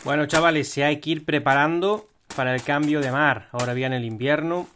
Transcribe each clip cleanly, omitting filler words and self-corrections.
Bueno, chavales, se hay que ir preparando para el cambio de mar. Ahora viene el invierno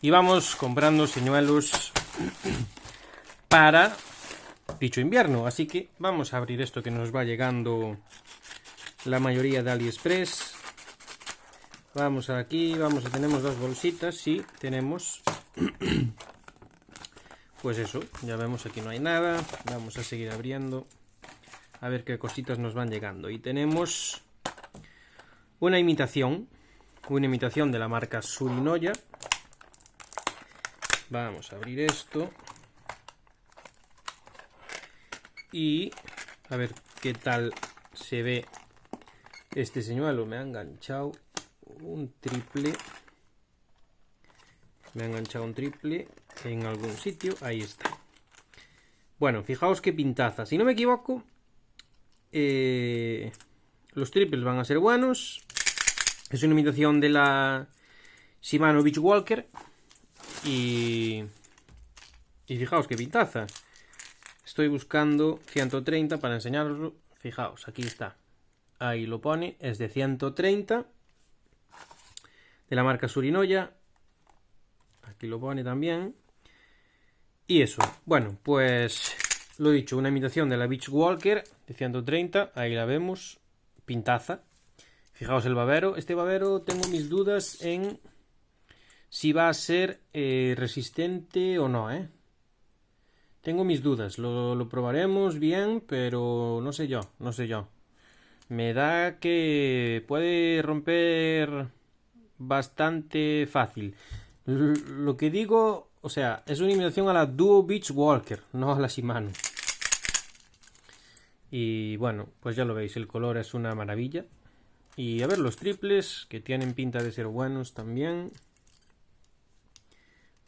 y vamos comprando señuelos para dicho invierno. Así que vamos a abrir esto que nos va llegando la mayoría de AliExpress. Vamos aquí, tenemos dos bolsitas, sí, tenemos. Pues eso, ya vemos aquí no hay nada. Vamos a seguir abriendo a ver qué cositas nos van llegando. Y tenemos una imitación de la marca Surinoya. Vamos a abrir esto y a ver qué tal se ve este señuelo. Me ha enganchado un triple. En algún sitio. Ahí está. Bueno, fijaos qué pintaza. Si no me equivoco, los triples van a ser buenos. Es una imitación de la Shimano Beach Walker. Y fijaos qué pintaza. Estoy buscando 130 para enseñaroslo. Fijaos, aquí está. Ahí lo pone. Es de 130. De la marca Surinoya. Aquí lo pone también. Y eso. Bueno, pues lo he dicho. Una imitación de la Beach Walker de 130. Ahí la vemos. Pintaza. Fijaos el babero. Este babero tengo mis dudas en si va a ser resistente o no, ¿eh? Tengo mis dudas. Lo probaremos bien, pero no sé yo. Me da que puede romper bastante fácil. Lo que digo, o sea, es una imitación a la Duo Beach Walker, no a la Shimano. Y bueno, pues ya lo veis, el color es una maravilla. Y a ver los triples, que tienen pinta de ser buenos también.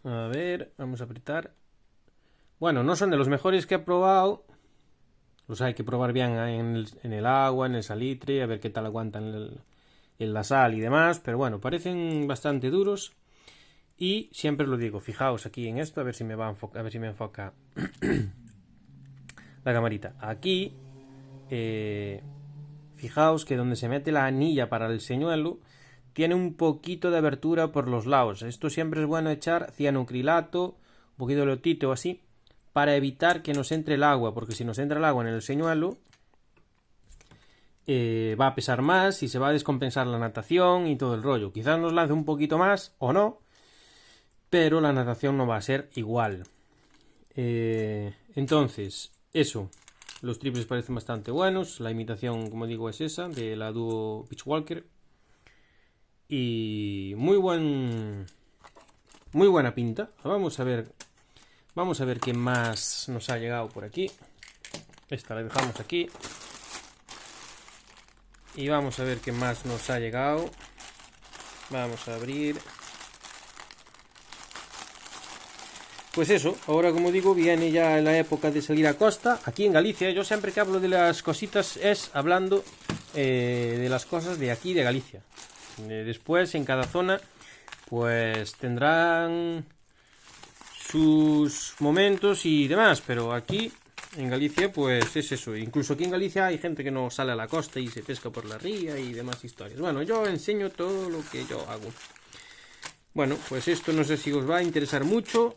A ver, vamos a apretar. Bueno, no son de los mejores que he probado. Los hay que probar bien en el agua, en el salitre, a ver qué tal aguantan en la sal y demás. Pero bueno, parecen bastante duros. Y siempre lo digo, fijaos aquí en esto, a ver si me va a enfocar, a ver si me enfoca la camarita. Aquí, fijaos que donde se mete la anilla para el señuelo, tiene un poquito de abertura por los lados. Esto siempre es bueno echar cianocrilato, un poquito de lotite o así, para evitar que nos entre el agua, porque si nos entra el agua en el señuelo, va a pesar más y se va a descompensar la natación y todo el rollo. Quizás nos lance un poquito más o no, pero la natación no va a ser igual. Entonces, eso. Los triples parecen bastante buenos. La imitación, como digo, es esa, de la Duo Beach Walker. Y muy buena pinta. Vamos a ver qué más nos ha llegado por aquí. Esta la dejamos aquí. Y vamos a ver qué más nos ha llegado. Vamos a abrir. Pues eso, ahora como digo, viene ya la época de salir a costa. Aquí en Galicia, yo siempre que hablo de las cositas es hablando de las cosas de aquí, de Galicia. Después, en cada zona, pues tendrán sus momentos y demás. Pero aquí, en Galicia, pues es eso. Incluso aquí en Galicia hay gente que no sale a la costa y se pesca por la ría y demás historias. Bueno, yo enseño todo lo que yo hago. Bueno, pues esto no sé si os va a interesar mucho.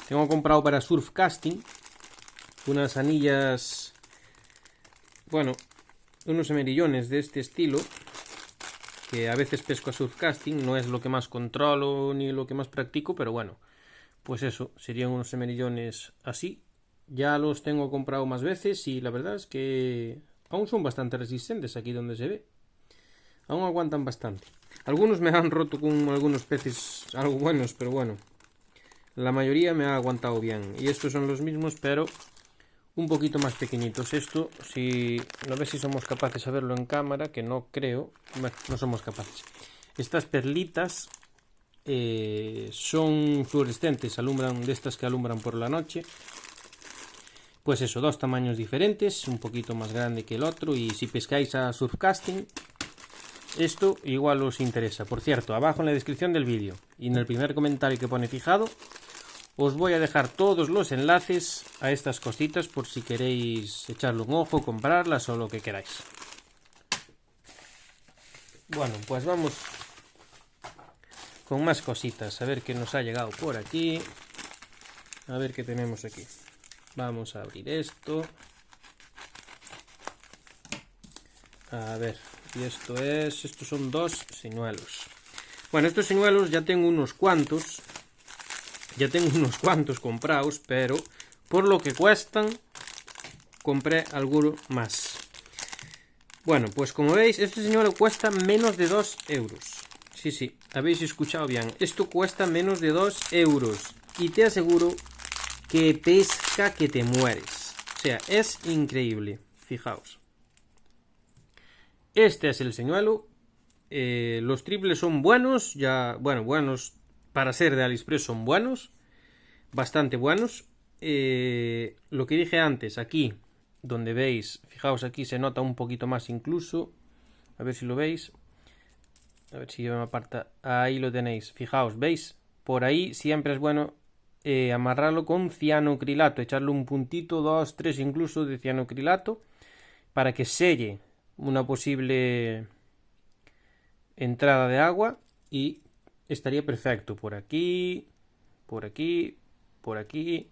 Tengo comprado para surf casting unas anillas, bueno, unos emerillones de este estilo, que a veces pesco a surf casting. No es lo que más controlo ni lo que más practico, pero bueno, pues eso, serían unos emerillones así. Ya los tengo comprado más veces y la verdad es que aún son bastante resistentes aquí donde se ve. Aún aguantan bastante. Algunos me han roto con algunos peces algo buenos, pero bueno, la mayoría me ha aguantado bien. Y estos son los mismos, pero un poquito más pequeñitos. Esto, si no sé si somos capaces de verlo en cámara, que no creo. Bueno, no somos capaces. Estas perlitas son fluorescentes, alumbran, de estas que alumbran por la noche. Pues eso, dos tamaños diferentes, un poquito más grande que el otro. Y si pescáis a surfcasting, esto igual os interesa. Por cierto, abajo en la descripción del vídeo y en el primer comentario que pone fijado, Os voy a dejar todos los enlaces a estas cositas por si queréis echarle un ojo, comprarlas o lo que queráis. Bueno, pues vamos con más cositas. A ver qué nos ha llegado por aquí. A ver qué tenemos aquí. Vamos a abrir esto. A ver, y estos son 2 señuelos. Bueno, estos señuelos ya tengo unos cuantos. Ya tengo unos cuantos comprados, pero por lo que cuestan, compré alguno más. Bueno, pues como veis, este señuelo cuesta menos de 2 euros. Sí, sí, habéis escuchado bien. Esto cuesta menos de 2 euros. Y te aseguro que pesca que te mueres. O sea, es increíble. Fijaos. Este es el señuelo. Los triples son buenos. Ya, bueno, buenos para ser de AliExpress son buenos. Bastante buenos. Lo que dije antes, aquí, donde veis, fijaos aquí se nota un poquito más incluso. A ver si lo veis. A ver si yo me aparta. Ahí lo tenéis. Fijaos, ¿veis? Por ahí siempre es bueno amarrarlo con cianocrilato. Echarle un puntito, 2, 3 incluso de cianocrilato. Para que selle una posible entrada de agua. Y estaría perfecto. Por aquí, por aquí, por aquí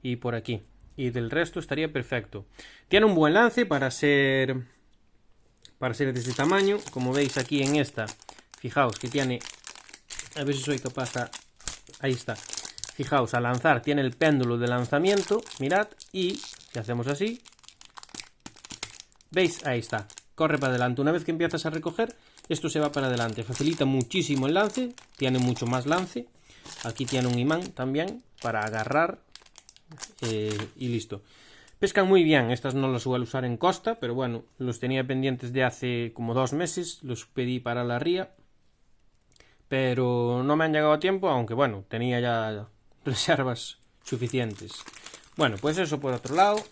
y por aquí. Y del resto estaría perfecto. Tiene un buen lance para ser de este tamaño. Como veis aquí en esta, fijaos que tiene, a ver si soy capaz a, ahí está, fijaos, a lanzar tiene el péndulo de lanzamiento, mirad, y si hacemos así, veis, ahí está, corre para adelante. Una vez que empiezas a recoger, esto se va para adelante, facilita muchísimo el lance, tiene mucho más lance. Aquí tiene un imán también para agarrar y listo. Pescan muy bien, estas no las suelo usar en costa, pero bueno, los tenía pendientes de hace como 2 meses, los pedí para la ría, pero no me han llegado a tiempo, aunque bueno, tenía ya reservas suficientes. Bueno, pues eso por otro lado,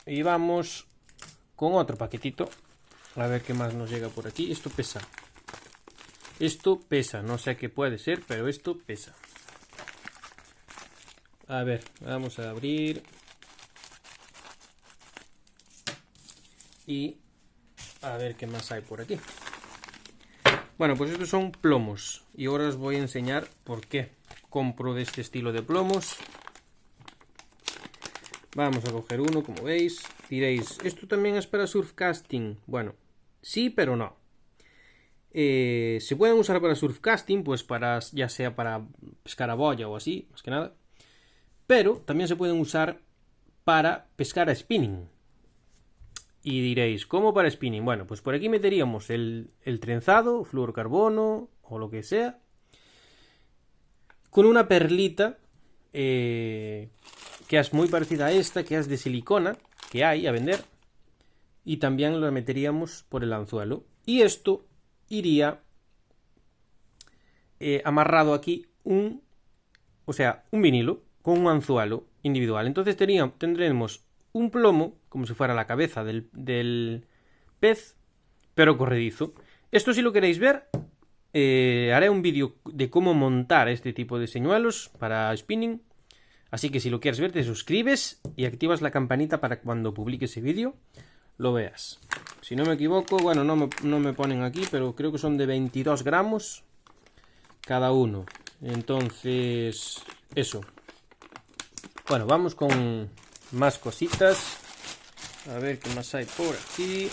y vamos con otro paquetito, a ver qué más nos llega por aquí. Esto pesa, no sé qué puede ser, pero esto pesa. A ver, vamos a abrir. Y a ver qué más hay por aquí. Bueno, pues estos son plomos. Y ahora os voy a enseñar por qué compro de este estilo de plomos. Vamos a coger uno, como veis. Diréis, ¿esto también es para surfcasting? Bueno, sí, pero no. Se pueden usar para surfcasting, pues para, ya sea para pescar a boya o así, más que nada. Pero también se pueden usar para pescar a spinning. Y diréis, ¿cómo para spinning? Bueno, pues por aquí meteríamos el trenzado, fluorocarbono o lo que sea, con una perlita que es muy parecida a esta, que es de silicona, que hay a vender, y también lo meteríamos por el anzuelo. Y esto iría amarrado aquí un vinilo con un anzuelo individual. Entonces tendremos un plomo, como si fuera la cabeza del pez, pero corredizo. Esto, si lo queréis ver, haré un vídeo de cómo montar este tipo de señuelos para spinning. Así que si lo quieres ver, te suscribes y activas la campanita para cuando publique ese vídeo lo veas. Si no me equivoco, bueno, no me ponen aquí, pero creo que son de 22 gramos cada uno. Entonces, eso. Bueno, vamos con más cositas. A ver qué más hay por aquí.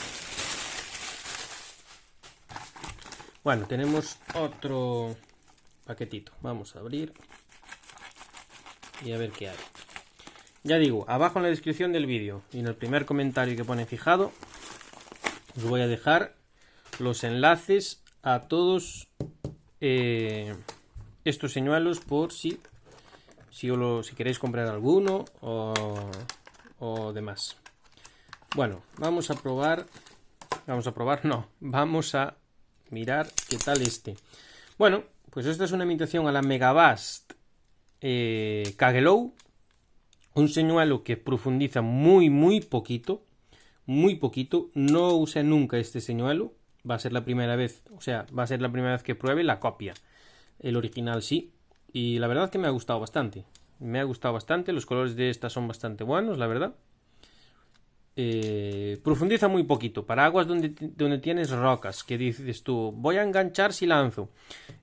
Bueno, tenemos otro paquetito. Vamos a abrir y a ver qué hay. Ya digo, abajo en la descripción del vídeo y en el primer comentario que pone fijado, os voy a dejar los enlaces a todos estos señuelos por si queréis comprar alguno o demás. Bueno, vamos a mirar qué tal este. Bueno, pues esta es una imitación a la Megabass Kagelow, un señuelo que profundiza muy poquito, no usé nunca este señuelo, va a ser la primera vez, que pruebe la copia, el original sí, y la verdad es que me ha gustado bastante. Me ha gustado bastante. Los colores de esta son bastante buenos, la verdad. Profundiza muy poquito. Para aguas donde tienes rocas, que dices tú, voy a enganchar si lanzo.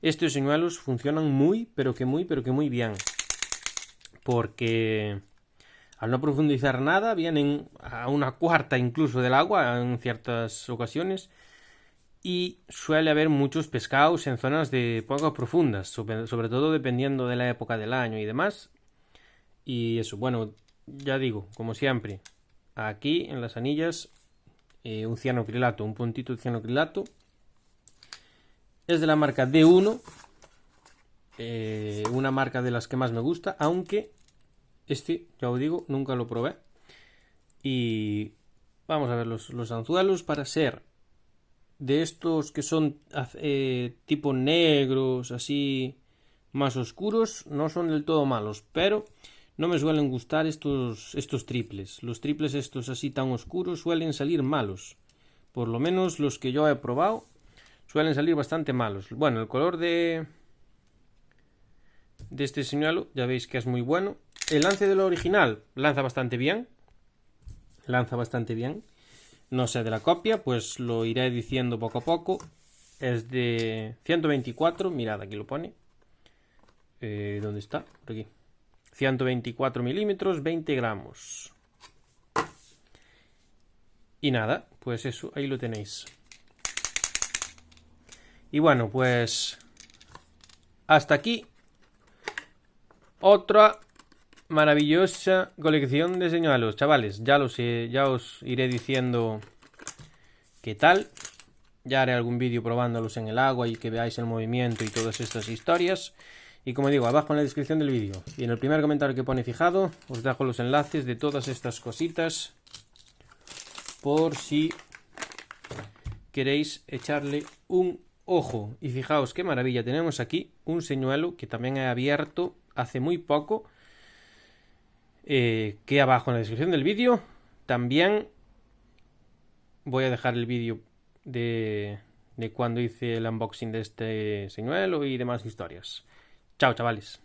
Estos señuelos funcionan muy, pero que muy bien. Porque al no profundizar nada, vienen a una cuarta incluso del agua en ciertas ocasiones. Y suele haber muchos pescados en zonas de poco profundas, sobre todo dependiendo de la época del año y demás. Y eso, bueno, ya digo, como siempre, aquí en las anillas, un cianocrilato, un puntito de cianocrilato. Es de la marca D1, una marca de las que más me gusta, aunque este, ya os digo, nunca lo probé. Y vamos a ver los anzuelos para ser de estos que son tipo negros, así más oscuros, no son del todo malos, pero no me suelen gustar estos triples. Los triples estos así tan oscuros suelen salir malos. Por lo menos los que yo he probado suelen salir bastante malos. Bueno, el color de este señuelo ya veis que es muy bueno. El lance de lo original lanza bastante bien. No sé de la copia, pues lo iré diciendo poco a poco. Es de 124, mirad, aquí lo pone. ¿Dónde está? Por aquí. 124 milímetros, 20 gramos. Y nada, pues eso, ahí lo tenéis. Y bueno, pues hasta aquí otra maravillosa colección de señuelos, chavales. Ya os iré diciendo qué tal. Ya haré algún vídeo probándolos en el agua y que veáis el movimiento y todas estas historias. Y como digo, abajo en la descripción del vídeo y en el primer comentario que pone fijado, os dejo los enlaces de todas estas cositas por si queréis echarle un ojo. Y fijaos qué maravilla, tenemos aquí un señuelo que también he abierto hace muy poco, que abajo en la descripción del vídeo también voy a dejar el vídeo de cuando hice el unboxing de este señuelo y demás historias. Chao, chavales.